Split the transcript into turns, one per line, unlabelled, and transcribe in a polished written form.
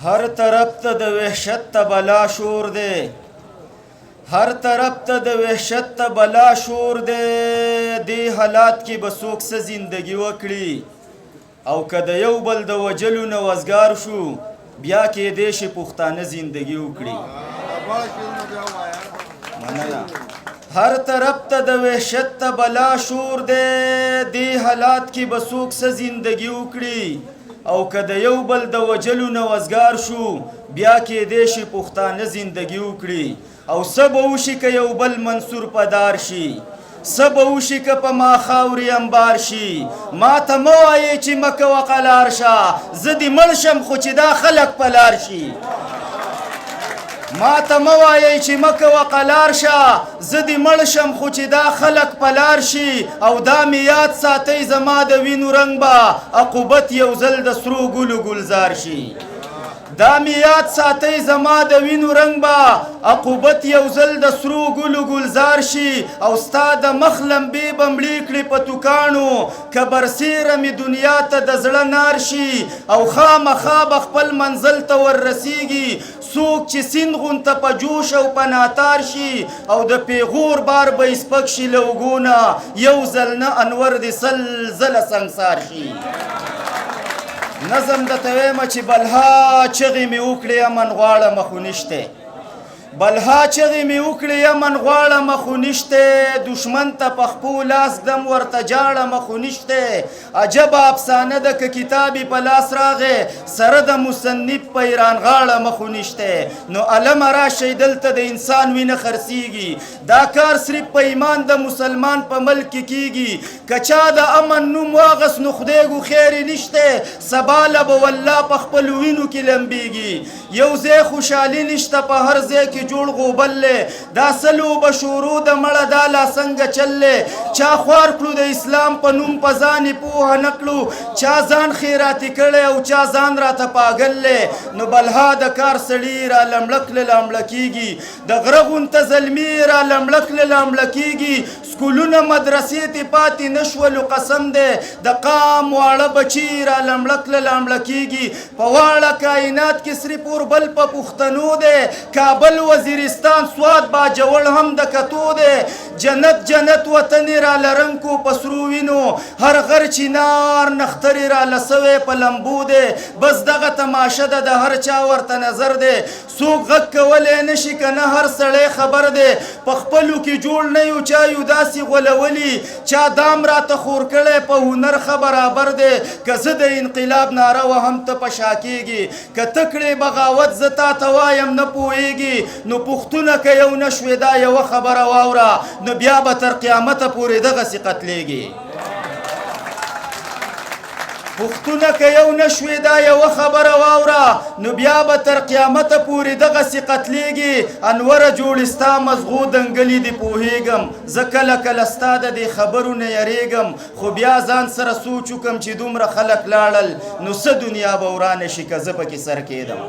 هر طرف ته د وحشت ته بلا شور دی هر طرف ته د وحشت ته بلا شور دی دې حالات کې به څوک څه زندګي وکړي او که د یو بل د وجلو نه وزګار شو بیا کېدی شي پښتانه زندګي وکړي مننه هر طرف ته د وحشت ته بلا شور دی دې حالات کې به څوک څه زندګي وکړي او که د یو بل د وجلو نه وزګار شو بیا کېدی شي پښتانه زندګي وکړي او څه به وشي که یو بل منصور پدار شي څه به وشي که په ما خاورې انبار شي ما ته مه وایې چې مه کوه قلار شه زه دې مړ شم خو چې دا خلک په لار شي ما ته مه وایئ چې مه کوه قلار شه زه دې مړ شم خو چې دا خلک په لار شي او دا مې یاد ساتئ زما د وینو رنګ به عقوبت یو ځل د سرو ګلو ګلزار شي دا مې یاد ساتئ زما د وینو رنګ به عقوبت یو ځل د سرو ګلو گلزار شي او ستا د مخ لمبې به مړې کړي په توکاڼو که برسیره مې دنیا ته د زړه نار شي او خامخا به خپل منزل ته وررسیږي څوک چې سیند غونته په جوش او په ناتار شي او د پیغور بار به یې سپک شي له اوږو نه یو ځل نه انور دې سل ځله سنګسار شي نظم درته ویمه چې بلها چغې مې وکړې امن غواړمه خو نشته بلها چغې مې وکړې امن غواړمه خو نشته دشمن ته په خپو لاس دم ورته جاړمه خو نشته عجبه افسانه ده که کتاب په لاس راغی سره د مصنف په ایران غاړمه خو نشته نو علمه راشئ دلته د انسان وینه خرڅیږي دا کار صرف په ایمان د مسلمان په ملک کې کیږي که چا د امن نوم واغس نو خدای ګو خیر نشته سبا له به والله په خپلو وینو کې لمبیږي یو ځای خوشحالي نشته په هر ځای کې جوړ غوبل لی دا سلو به شورو د مړه دا لا څنګه چل لی چا خوار کړو د اسلام په نوم په ځان یې پوهه نه کړو چا ځان خیراتي کړی او چا ځان راته پاګل لی نو بلها د کار سړي را لمړک له لامړه کېږي د غره غونته زلمي را لمړک له لامړه کېږي سکولونه مدرسې ته پاتې نه شولو قسم دی د قام واړه بچي را لمړک له لامړه کېږي په واړه کائنات کې صرف اوربل په پښتنو دی کابل وزیرستان سواد باجوړ هم د کتو دی جنت جنت وطن را لرنکو په سرو وینو هر غر چینار نخترې را لسوی په لمبو دی بس دغه تماشه ده د هر چا ورته نظر دی څوک غږ کولی نشي که نه هر سړی خبر دی په خپلو کې جوړ نه یو چا یو داسې غولولي چا دام راته خور کړی په هنر ښه برابر دی که زه د انقلاب ناره وهم ته په شا کېږي که ته کړې بغاوت زه تا ته وایم نه پوهېږي نو پښتونه که یو نه شوې دا یوه خبره واوره نو بیا به تر قیامته پورې دغسې قتلېږي پښتونه که یو نه شوې دا یوه خبره واوره نو بیا به تر قیامته پورې دغسې قتلېږي انوره جوړې ستا مزغو دنګلې دې پوهېږم زه کله کله ستا د دې خبرو نه یریږم خو بیا ځان سره سوچ وکړم چې دومره خلک لاړل نو څه دنیا به ورانه شي که زه پکې سر کېدم